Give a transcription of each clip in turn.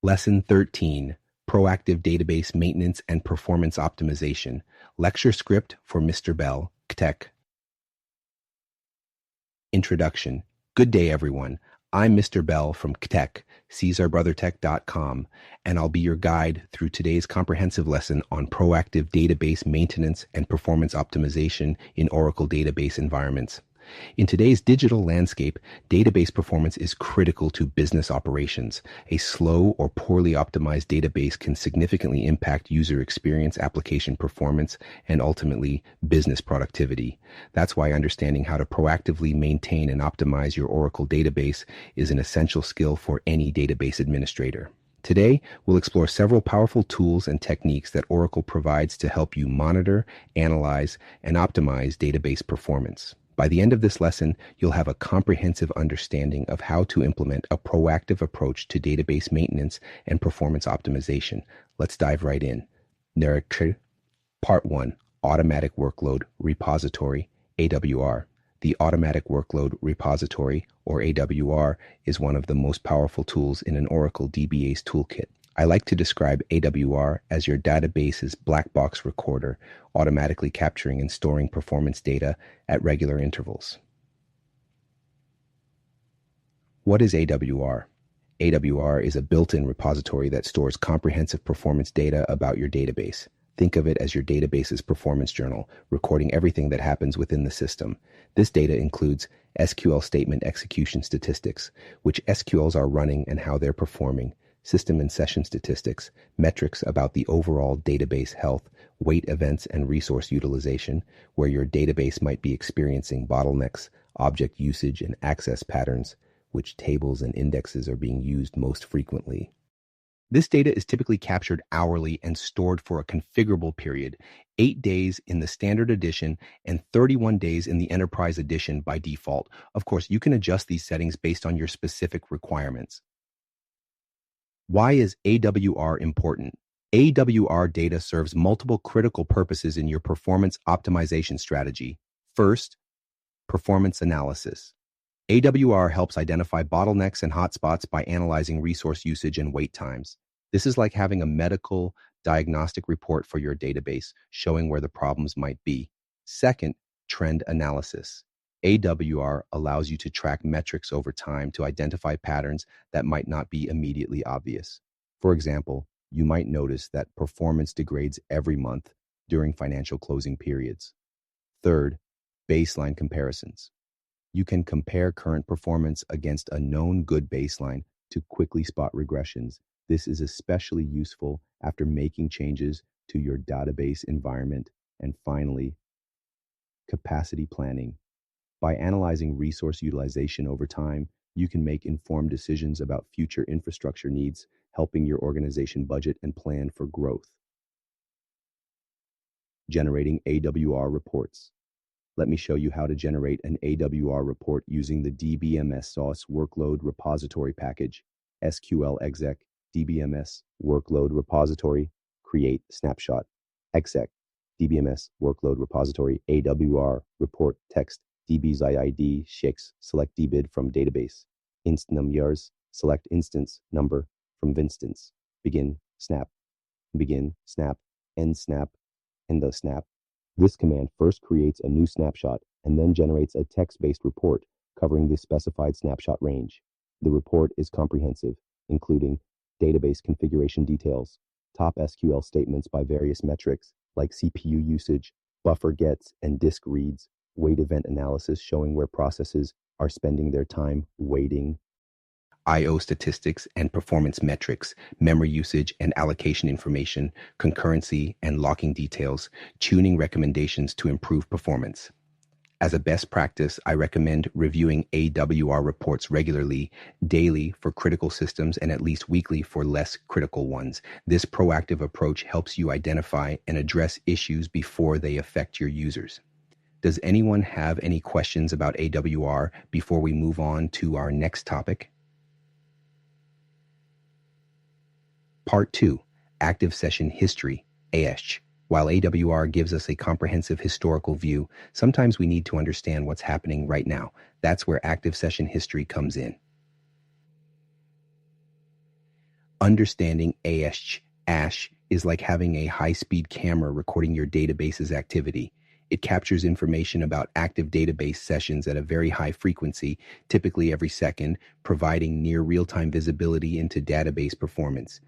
Lesson 13, Proactive Database Maintenance and Performance Optimization. Lecture script for Mr. Bell, Ctech. Introduction. Good day, everyone. I'm Mr. Bell from Ctech, CaesarBrotherTech.com, and I'll be your guide through today's comprehensive lesson on proactive database maintenance and performance optimization in Oracle database environments. In today's digital landscape, database performance is critical to business operations. A slow or poorly optimized database can significantly impact user experience, application performance, and ultimately business productivity. That's why understanding how to proactively maintain and optimize your Oracle database is an essential skill for any database administrator. Today, we'll explore several powerful tools and techniques that Oracle provides to help you monitor, analyze, and optimize database performance. By the end of this lesson, you'll have a comprehensive understanding of how to implement a proactive approach to database maintenance and performance optimization. Let's dive right in. Part 1, Automatic Workload Repository, AWR. The Automatic Workload Repository, or AWR, is one of the most powerful tools in an Oracle DBA's toolkit. I like to describe AWR as your database's black box recorder, automatically capturing and storing performance data at regular intervals. What is AWR? AWR is a built-in repository that stores comprehensive performance data about your database. Think of it as your database's performance journal, recording everything that happens within the system. This data includes SQL statement execution statistics, which SQLs are running and how they're performing, system and session statistics, metrics about the overall database health, wait events and resource utilization, where your database might be experiencing bottlenecks, object usage and access patterns, which tables and indexes are being used most frequently. This data is typically captured hourly and stored for a configurable period, 8 days in the Standard Edition and 31 days in the Enterprise Edition by default. Of course, you can adjust these settings based on your specific requirements. Why is AWR important? AWR data serves multiple critical purposes in your performance optimization strategy. First, performance analysis. AWR helps identify bottlenecks and hotspots by analyzing resource usage and wait times. This is like having a medical diagnostic report for your database, showing where the problems might be. Second, trend analysis. AWR allows you to track metrics over time to identify patterns that might not be immediately obvious. For example, you might notice that performance degrades every month during financial closing periods. Third, baseline comparisons. You can compare current performance against a known good baseline to quickly spot regressions. This is especially useful after making changes to your database environment. And finally, capacity planning. By analyzing resource utilization over time, you can make informed decisions about future infrastructure needs, helping your organization budget and plan for growth. Generating AWR reports. Let me show you how to generate an AWR report using the DBMS Sauce Workload Repository package. SQL exec DBMS Workload Repository create snapshot exec DBMS Workload Repository AWR report text DB's IID shakes select dbid from database inst num yars select instance number from instance begin snap end the snap. This command first creates a new snapshot and then generates a text-based report covering the specified snapshot range. The report is comprehensive, including database configuration details, top SQL statements by various metrics like CPU usage, buffer gets and disk reads, wait event analysis showing where processes are spending their time waiting, I/O statistics and performance metrics, memory usage and allocation information, concurrency and locking details, tuning recommendations to improve performance. As a best practice, I recommend reviewing AWR reports regularly, daily for critical systems and at least weekly for less critical ones. This proactive approach helps you identify and address issues before they affect your users. Does anyone have any questions about AWR before we move on to our next topic? Part 2, Active Session History, ASH. While AWR gives us a comprehensive historical view, sometimes we need to understand what's happening right now. That's where Active Session History comes in. Understanding ASH is like having a high-speed camera recording your database's activity. It captures information about active database sessions at a very high frequency, typically every second, providing near real-time visibility into database performance.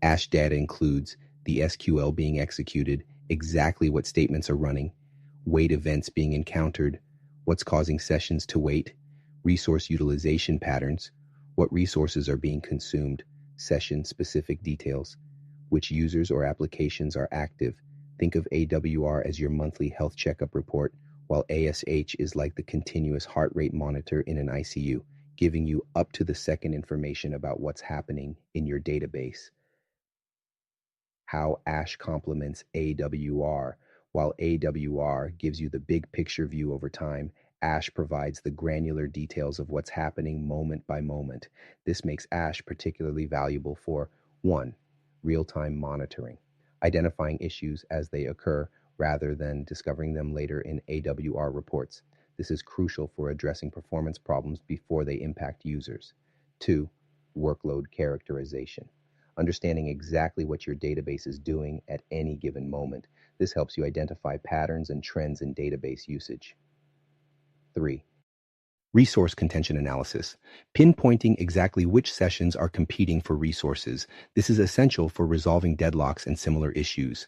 ASH data includes the SQL being executed, exactly what statements are running, wait events being encountered, what's causing sessions to wait, resource utilization patterns, what resources are being consumed, session-specific details, which users or applications are active. Think of AWR as your monthly health checkup report, while ASH is like the continuous heart rate monitor in an ICU, giving you up-to-the-second information about what's happening in your database. How ASH complements AWR. While AWR gives you the big picture view over time, ASH provides the granular details of what's happening moment by moment. This makes ASH particularly valuable for 1. Real-time monitoring, identifying issues as they occur rather than discovering them later in AWR reports. This is crucial for addressing performance problems before they impact users. 2. Workload characterization, understanding exactly what your database is doing at any given moment. This helps you identify patterns and trends in database usage. 3. Resource contention analysis, pinpointing exactly which sessions are competing for resources. This is essential for resolving deadlocks and similar issues.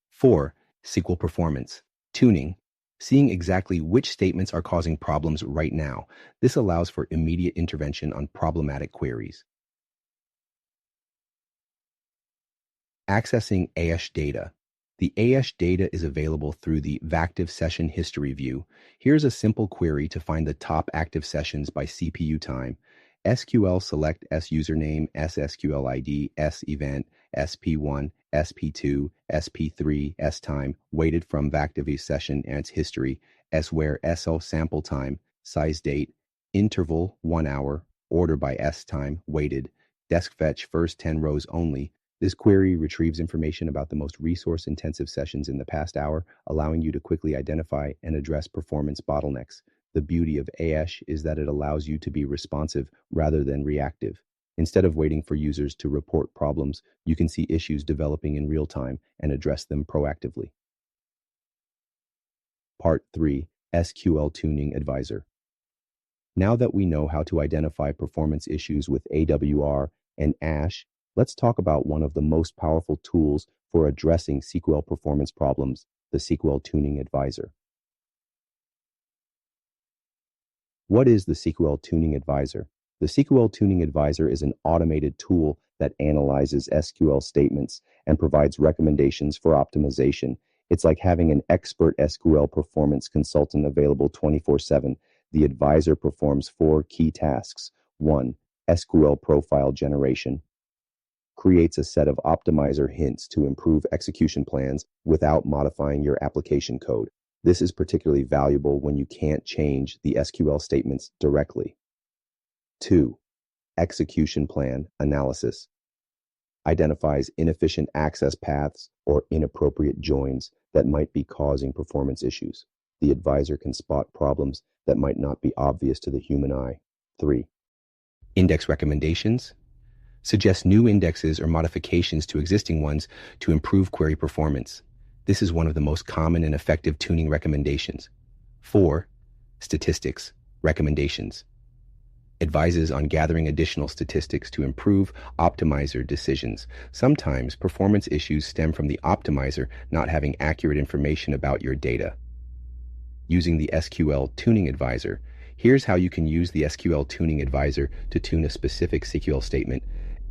4. SQL performance, tuning, seeing exactly which statements are causing problems right now. This allows for immediate intervention on problematic queries. Accessing ASH data. The ASH data is available through the Vactive Session History view. Here's a simple query to find the top active sessions by CPU time. SQL select S username, S SQL ID, S event, SP1, SP2, SP3, S time, weighted from Vactive session and its history, S where SO sample time, size date, interval 1 hour, order by S time, weighted, desk fetch first 10 rows only. This query retrieves information about the most resource-intensive sessions in the past hour, allowing you to quickly identify and address performance bottlenecks. The beauty of ASH is that it allows you to be responsive rather than reactive. Instead of waiting for users to report problems, you can see issues developing in real time and address them proactively. Part 3. SQL Tuning Advisor. Now that we know how to identify performance issues with AWR and ASH, let's talk about one of the most powerful tools for addressing SQL performance problems, the SQL Tuning Advisor. What is the SQL Tuning Advisor? The SQL Tuning Advisor is an automated tool that analyzes SQL statements and provides recommendations for optimization. It's like having an expert SQL performance consultant available 24/7. The advisor performs 4 key tasks. 1. SQL profile generation. Creates a set of optimizer hints to improve execution plans without modifying your application code. This is particularly valuable when you can't change the SQL statements directly. 2. Execution plan analysis. Identifies inefficient access paths or inappropriate joins that might be causing performance issues. The advisor can spot problems that might not be obvious to the human eye. 3. Index recommendations. Suggest new indexes or modifications to existing ones to improve query performance. This is one of the most common and effective tuning recommendations. 4. Statistics recommendations. Advises on gathering additional statistics to improve optimizer decisions. Sometimes performance issues stem from the optimizer not having accurate information about your data. Using the SQL Tuning Advisor. Here's how you can use the SQL Tuning Advisor to tune a specific SQL statement.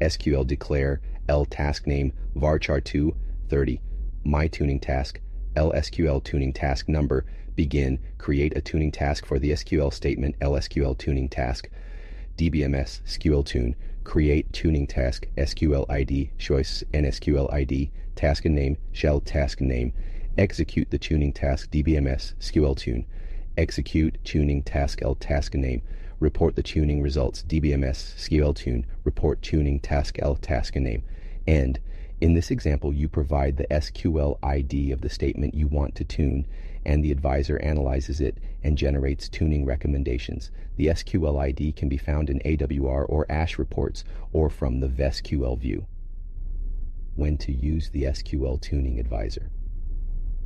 SQL declare L task name varchar2 30. My tuning task LSQL tuning task number begin create a tuning task for the SQL statement LSQL tuning task DBMS SQL tune create tuning task SQL ID choice NSQL ID task and name shell task name execute the tuning task DBMS SQL tune execute tuning task L task name report the tuning results DBMS SQL tune report tuning task L task name. And in this example, you provide the SQL ID of the statement you want to tune, and the advisor analyzes it and generates tuning recommendations. The SQL ID can be found in AWR or ASH reports or from the VSQL view. When to use the SQL Tuning Advisor.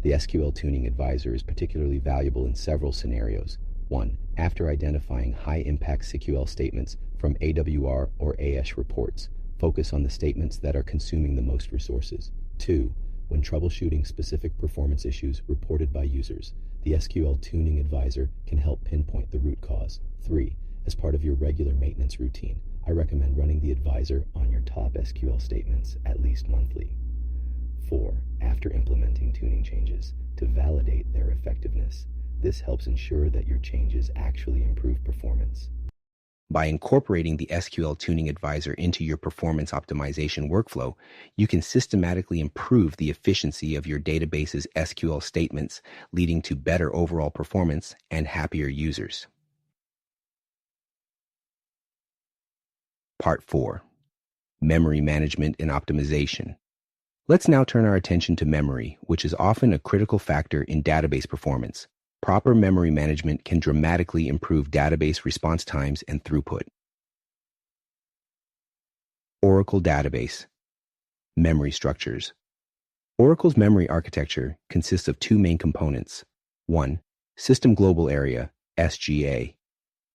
The SQL Tuning Advisor is particularly valuable in several scenarios. 1. After identifying high-impact SQL statements from AWR or AES reports, focus on the statements that are consuming the most resources. 2. When troubleshooting specific performance issues reported by users, the SQL Tuning Advisor can help pinpoint the root cause. 3. As part of your regular maintenance routine, I recommend running the advisor on your top SQL statements at least monthly. 4. After implementing tuning changes, to validate their effectiveness. This helps ensure that your changes actually improve performance. By incorporating the SQL Tuning Advisor into your performance optimization workflow, you can systematically improve the efficiency of your database's SQL statements, leading to better overall performance and happier users. Part 4. Memory Management and Optimization. Let's now turn our attention to memory, which is often a critical factor in database performance. Proper memory management can dramatically improve database response times and throughput. Oracle Database. Memory structures. Oracle's memory architecture consists of two main components. 1. System Global Area, SGA,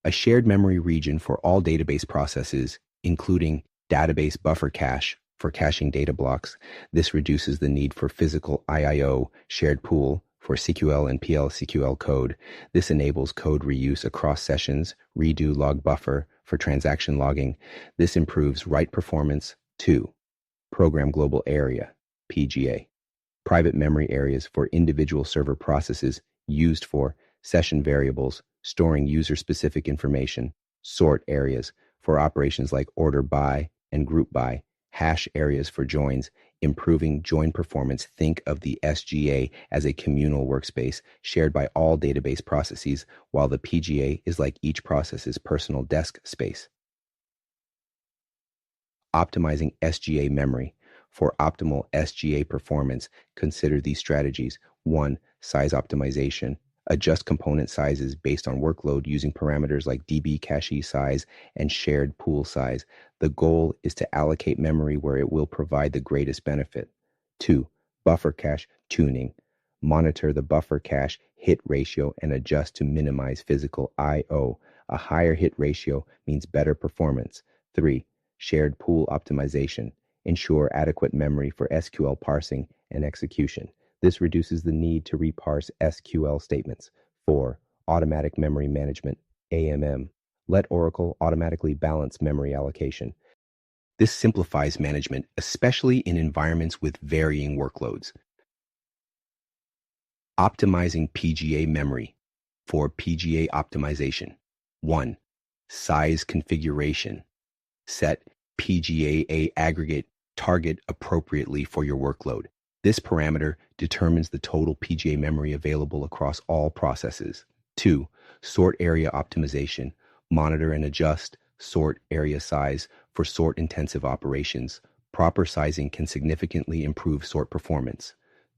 a shared memory region for all database processes, including database buffer cache for caching data blocks. This reduces the need for physical IIO shared pool for SQL and PL/SQL code. This enables code reuse across sessions, redo log buffer for transaction logging. This improves write performance. 2. Program Global Area, PGA, private memory areas for individual server processes used for session variables, storing user-specific information, sort areas for operations like order by and group by, hash areas for joins, improving join performance. Think of the SGA as a communal workspace shared by all database processes, while the PGA is like each process's personal desk space. Optimizing SGA memory. For optimal SGA performance, consider these strategies. 1. Size optimization. Adjust component sizes based on workload using parameters like DB cache size and shared pool size. The goal is to allocate memory where it will provide the greatest benefit. 2. Buffer cache tuning. Monitor the buffer cache hit ratio and adjust to minimize physical I/O. A higher hit ratio means better performance. 3. Shared pool optimization. Ensure adequate memory for SQL parsing and execution. This reduces the need to reparse SQL statements. 4. Automatic memory management, AMM. Let Oracle automatically balance memory allocation. This simplifies management, especially in environments with varying workloads. Optimizing PGA memory. For PGA optimization. 1. Size configuration. Set PGA aggregate target appropriately for your workload. This parameter determines the total PGA memory available across all processes. 2. Sort area optimization. Monitor and adjust sort area size for sort-intensive operations. Proper sizing can significantly improve sort performance.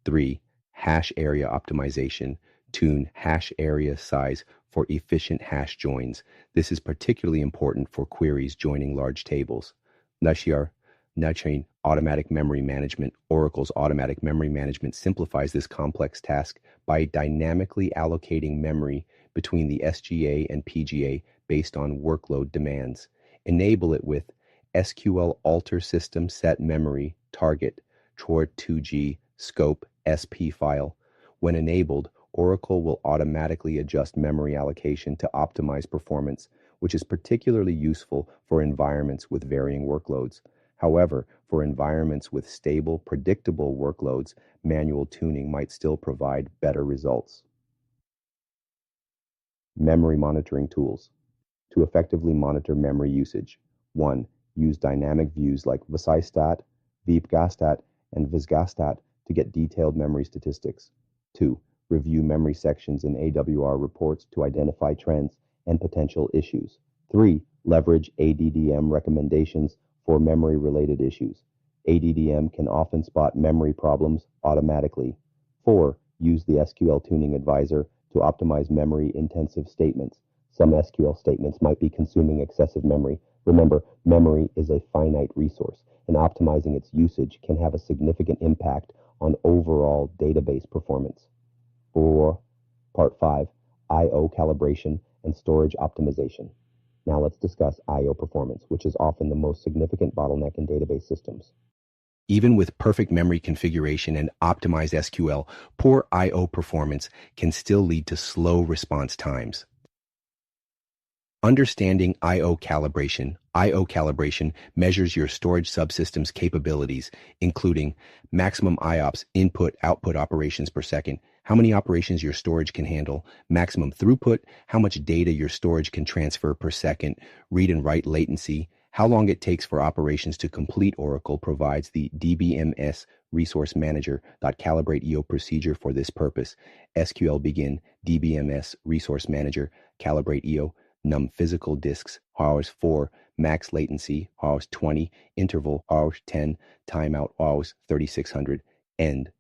3. Hash area optimization. Tune hash area size for efficient hash joins. This is particularly important for queries joining large tables. Nudging automatic memory management. Oracle's automatic memory management simplifies this complex task by dynamically allocating memory between the SGA and PGA based on workload demands. Enable it with SQL alter system set memory target toward 2G scope SP file. When enabled, Oracle will automatically adjust memory allocation to optimize performance, which is particularly useful for environments with varying workloads. However, for environments with stable, predictable workloads, manual tuning might still provide better results. Memory monitoring tools. To effectively monitor memory usage. 1. Use dynamic views like Visistat, VeepGastat, and Visgastat to get detailed memory statistics. 2. Review memory sections in AWR reports to identify trends and potential issues. 3. Leverage ADDM recommendations for memory-related issues. ADDM can often spot memory problems automatically. 4. Use the SQL Tuning Advisor to optimize memory-intensive statements. Some SQL statements might be consuming excessive memory, Remember, memory is a finite resource, and optimizing its usage can have a significant impact on overall database performance. For Part 5, I/O calibration and storage optimization. Now let's discuss I/O performance, which is often the most significant bottleneck in database systems. Even with perfect memory configuration and optimized SQL, poor I/O performance can still lead to slow response times. Understanding I/O calibration. I/O calibration measures your storage subsystem's capabilities, including maximum IOPS, input-output operations per second, how many operations your storage can handle, maximum throughput, how much data your storage can transfer per second, read and write latency, how long it takes for operations to complete. Oracle provides the DBMS Resource Manager .calibrate EO procedure for this purpose. SQL begin DBMS Resource Manager calibrate EO num physical disks hours 4, max latency hours 20, interval hours 10, timeout hours 3600, end.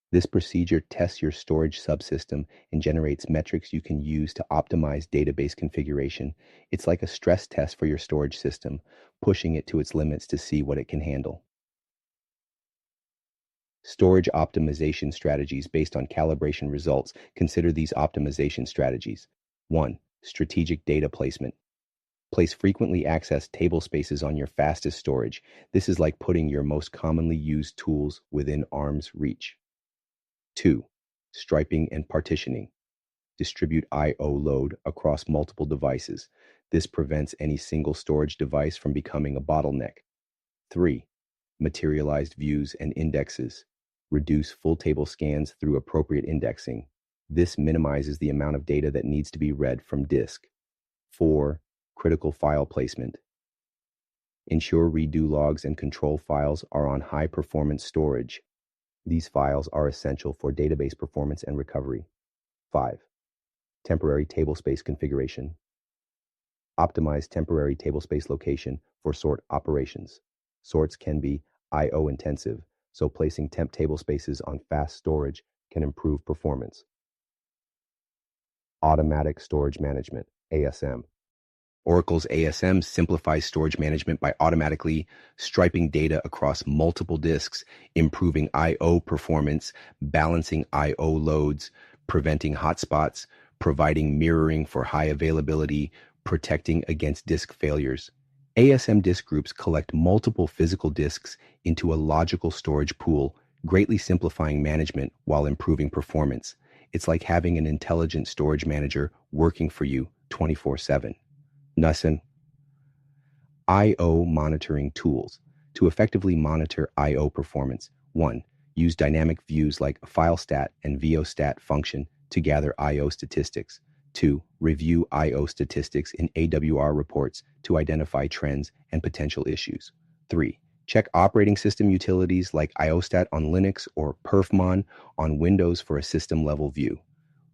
This procedure tests your storage subsystem and generates metrics you can use to optimize database configuration. It's like a stress test for your storage system, pushing it to its limits to see what it can handle. Storage optimization strategies based on calibration results. Consider these optimization strategies. 1. Strategic data placement. Place frequently accessed table spaces on your fastest storage. This is like putting your most commonly used tools within arm's reach. 2. Striping and partitioning. Distribute I/O load across multiple devices. This prevents any single storage device from becoming a bottleneck. 3. Materialized views and indexes. Reduce full table scans through appropriate indexing. This minimizes the amount of data that needs to be read from disk. 4. Critical file placement. Ensure redo logs and control files are on high-performance storage. These files are essential for database performance and recovery. 5. Temporary table space configuration. Optimize temporary table space location for sort operations. Sorts can be I/O intensive, so placing temp table spaces on fast storage can improve performance. Automatic storage management, ASM. Oracle's ASM simplifies storage management by automatically striping data across multiple disks, improving I/O performance, balancing I/O loads, preventing hotspots, providing mirroring for high availability, protecting against disk failures. ASM disk groups collect multiple physical disks into a logical storage pool, greatly simplifying management while improving performance. It's like having an intelligent storage manager working for you 24/7. Nussen. I/O monitoring tools. To effectively monitor I/O performance. 1. Use dynamic views like FileStat and VOStat function to gather I/O statistics. 2. Review I/O statistics in AWR reports to identify trends and potential issues. 3. Check operating system utilities like IOStat on Linux or perfmon on Windows for a system-level view.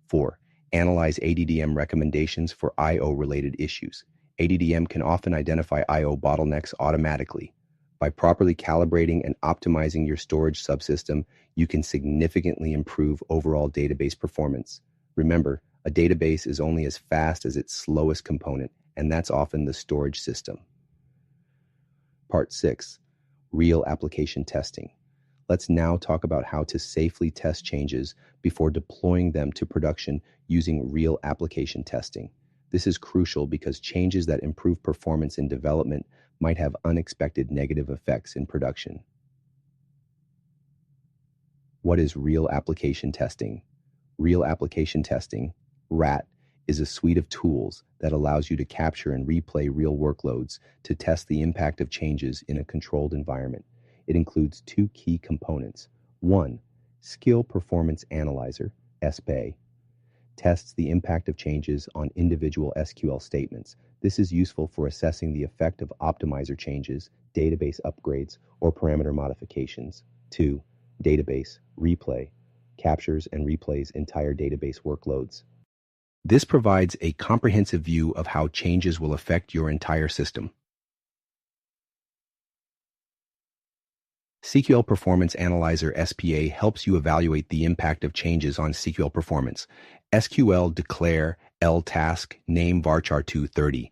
4. Analyze ADDM recommendations for I/O-related issues. ADDM can often identify I/O bottlenecks automatically. By properly calibrating and optimizing your storage subsystem, you can significantly improve overall database performance. Remember, a database is only as fast as its slowest component, and that's often the storage system. Part 6. Real application testing. Let's now talk about how to safely test changes before deploying them to production using real application testing. This is crucial because changes that improve performance in development might have unexpected negative effects in production. What is real application testing? Real application testing, RAT, is a suite of tools that allows you to capture and replay real workloads to test the impact of changes in a controlled environment. It includes two key components. 1. Skill Performance Analyzer, SPA, tests the impact of changes on individual SQL statements. This is useful for assessing the effect of optimizer changes, database upgrades, or parameter modifications. 2. Database Replay captures and replays entire database workloads. This provides a comprehensive view of how changes will affect your entire system. SQL Performance Analyzer SPA helps you evaluate the impact of changes on SQL performance. SQL declare L task name varchar 230.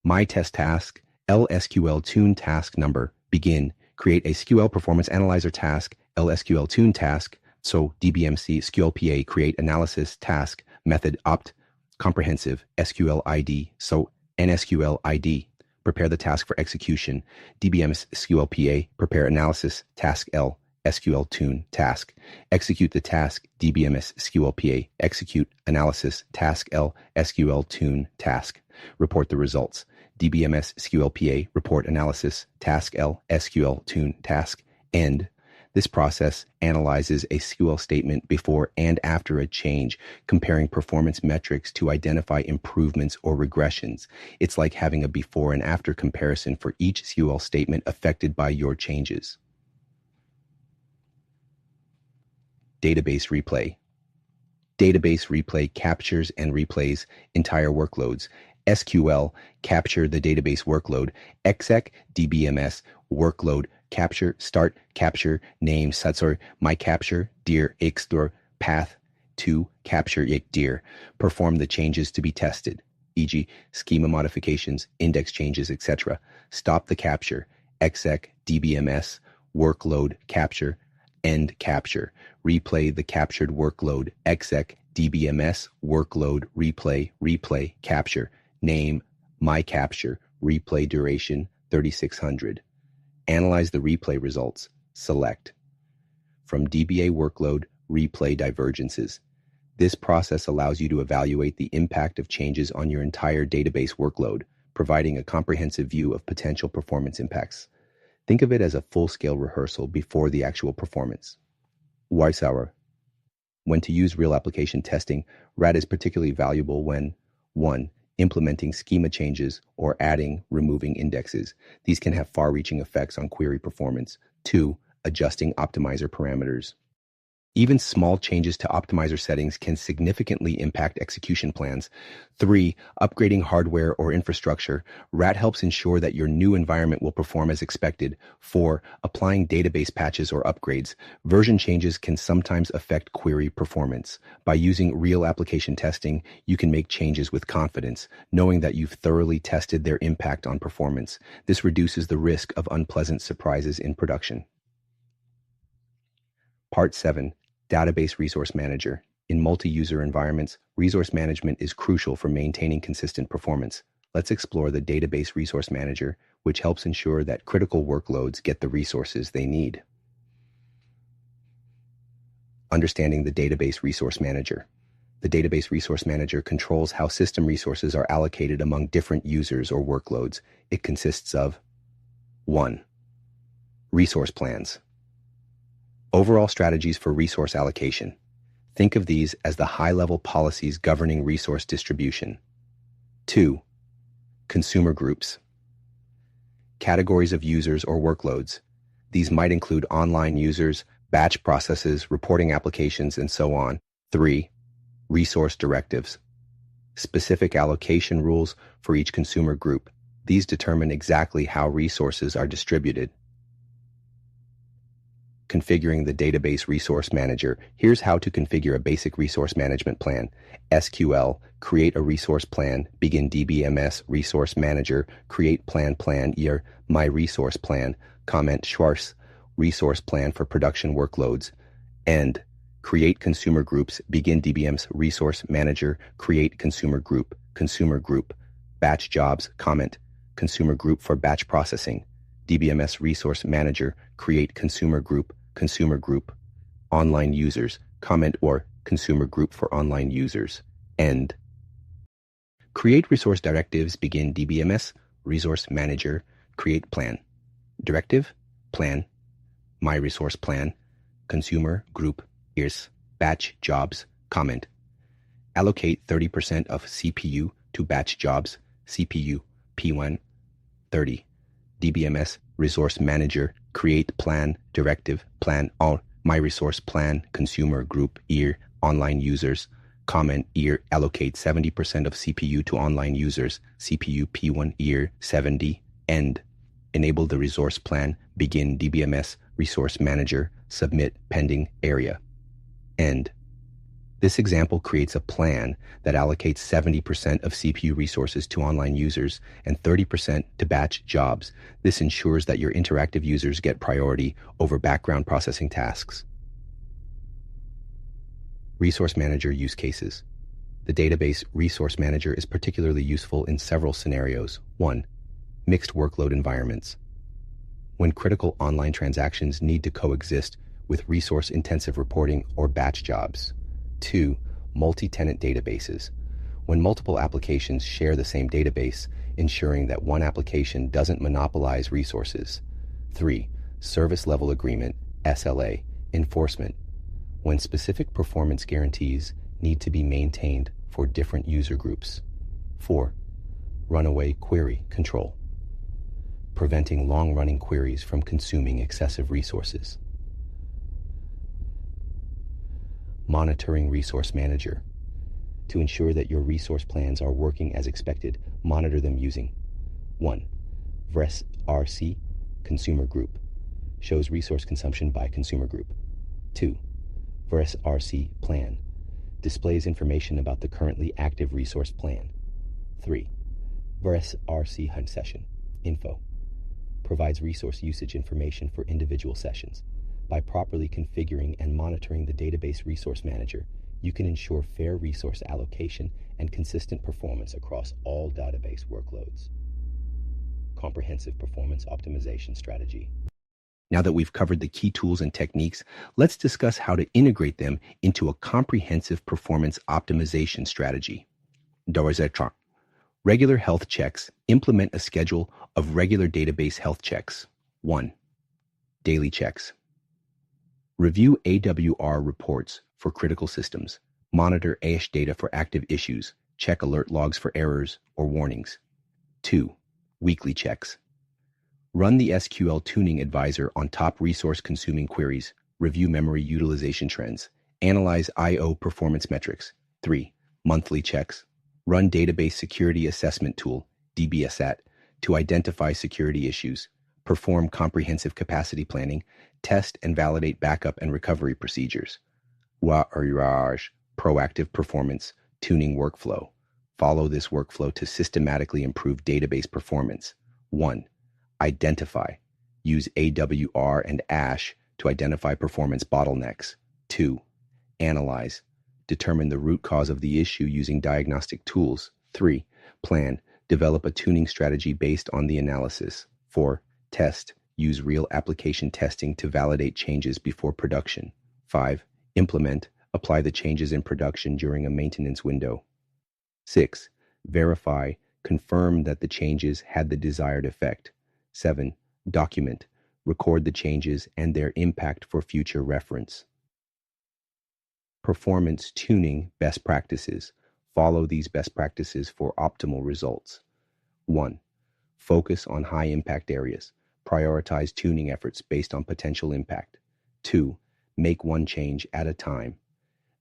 My test task LSQL tune task number, begin, create a SQL performance analyzer task, LSQL tune task, so DBMC SQLPA create analysis task, method opt, comprehensive, SQL ID, so NSQL ID, prepare the task for execution, DBMS SQLPA, prepare analysis, task L, SQL tune task, execute the task, DBMS SQLPA, execute analysis, task L, SQL tune task, report the results, DBMS SQLPA, report analysis, task L, SQL tune task, end. This process analyzes a SQL statement before and after a change, comparing performance metrics to identify improvements or regressions. It's like having a before and after comparison for each SQL statement affected by your changes. Database replay. Database replay captures and replays entire workloads. SQL, capture the database workload. Exec, DBMS, workload, capture, start, capture, name, sutsor, my capture, dir, xdor, path, to, capture, dir. Perform the changes to be tested, e.g., schema modifications, index changes, etc. Stop the capture. Exec, DBMS, workload, capture, end capture. Replay the captured workload. Exec, DBMS, workload, replay, capture. Name, my capture, replay duration, 3600. Analyze the replay results. Select. From DBA workload, replay divergences. This process allows you to evaluate the impact of changes on your entire database workload, providing a comprehensive view of potential performance impacts. Think of it as a full-scale rehearsal before the actual performance. Weisauer. When to use real application testing, RAT is particularly valuable when 1. Implementing schema changes or adding, removing indexes. These can have far-reaching effects on query performance. 2. Adjusting optimizer parameters. Even small changes to optimizer settings can significantly impact execution plans. 3. Upgrading hardware or infrastructure. RAT helps ensure that your new environment will perform as expected. 4. Applying database patches or upgrades. Version changes can sometimes affect query performance. By using real application testing, you can make changes with confidence, knowing that you've thoroughly tested their impact on performance. This reduces the risk of unpleasant surprises in production. Part 7. Database Resource Manager. In multi-user environments, resource management is crucial for maintaining consistent performance. Let's explore the Database Resource Manager, which helps ensure that critical workloads get the resources they need. Understanding the Database Resource Manager. The Database Resource Manager controls how system resources are allocated among different users or workloads. It consists of 1. Resource plans. Overall strategies for resource allocation. Think of these as the high-level policies governing resource distribution. 2. Consumer groups. Categories of users or workloads. These might include online users, batch processes, reporting applications, and so on. 3. Resource directives. Specific allocation rules for each consumer group. These determine exactly how resources are distributed. Configuring the Database Resource Manager. Here's how to configure a basic resource management plan. SQL, create a resource plan, begin DBMS Resource Manager, create plan year, my resource plan, comment Schwarz, resource plan for production workloads, end. Create consumer groups, begin DBMS Resource Manager, create consumer group, batch jobs, comment, consumer group for batch processing, DBMS Resource Manager, create consumer group, online users, comment or consumer group for online users, end. Create resource directives, begin DBMS, Resource Manager, create plan. Directive, plan, my resource plan, consumer group, ears, batch jobs, comment. Allocate 30% of CPU to batch jobs, CPU, P1, 30. DBMS Resource Manager, create plan, directive, plan, all, my resource plan, consumer group, ear, online users, comment, ear, allocate 70% of CPU to online users, CPU P1, ear, 70, end. Enable the resource plan, begin DBMS Resource Manager, submit pending area, end. This example creates a plan that allocates 70% of CPU resources to online users and 30% to batch jobs. This ensures that your interactive users get priority over background processing tasks. Resource Manager use cases. The database Resource Manager is particularly useful in several scenarios. 1. Mixed workload environments. When critical online transactions need to coexist with resource-intensive reporting or batch jobs. 2. Multi-tenant databases. When multiple applications share the same database, ensuring that one application doesn't monopolize resources. 3. Service Level Agreement, SLA, enforcement. When specific performance guarantees need to be maintained for different user groups. 4. Runaway query control. Preventing long-running queries from consuming excessive resources. Monitoring Resource Manager. To ensure that your resource plans are working as expected, monitor them using 1. VRES RC Consumer Group. Shows resource consumption by consumer group. 2. VRES RC Plan. Displays information about the currently active resource plan. 3. VRES RC Hunt Session Info. Provides resource usage information for individual sessions. By properly configuring and monitoring the database Resource Manager, you can ensure fair resource allocation and consistent performance across all database workloads. Comprehensive performance optimization strategy. Now that we've covered the key tools and techniques, let's discuss how to integrate them into a comprehensive performance optimization strategy. Regular health checks. Implement a schedule of regular database health checks. 1. Daily checks. Review AWR reports for critical systems. Monitor ASH data for active issues. Check alert logs for errors or warnings. 2. Weekly checks. Run the SQL Tuning Advisor on top resource-consuming queries. Review memory utilization trends. Analyze I/O performance metrics. 3. Monthly checks. Run Database Security Assessment Tool, DBSAT, to identify security issues. Perform comprehensive capacity planning. Test and validate backup and recovery procedures. Proactive performance tuning workflow. Follow this workflow to systematically improve database performance. 1. Identify. Use AWR and ASH to identify performance bottlenecks. 2. Analyze. Determine the root cause of the issue using diagnostic tools. 3. Plan. Develop a tuning strategy based on the analysis. 4. Test. Use real application testing to validate changes before production. 5. Implement. Apply the changes in production during a maintenance window. 6. Verify. Confirm that the changes had the desired effect. 7. Document. Record the changes and their impact for future reference. Performance tuning best practices. Follow these best practices for optimal results. 1. Focus on high-impact areas. Prioritize tuning efforts based on potential impact. 2. Make one change at a time.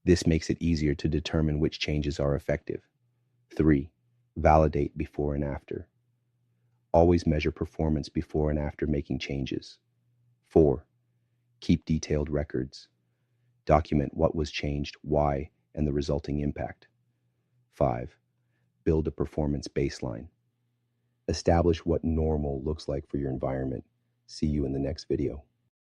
This makes it easier to determine which changes are effective. 3. Validate before and after. Always measure performance before and after making changes. 4. Keep detailed records. Document what was changed, why, and the resulting impact. 5. Build a performance baseline. Establish what normal looks like for your environment. See you in the next video.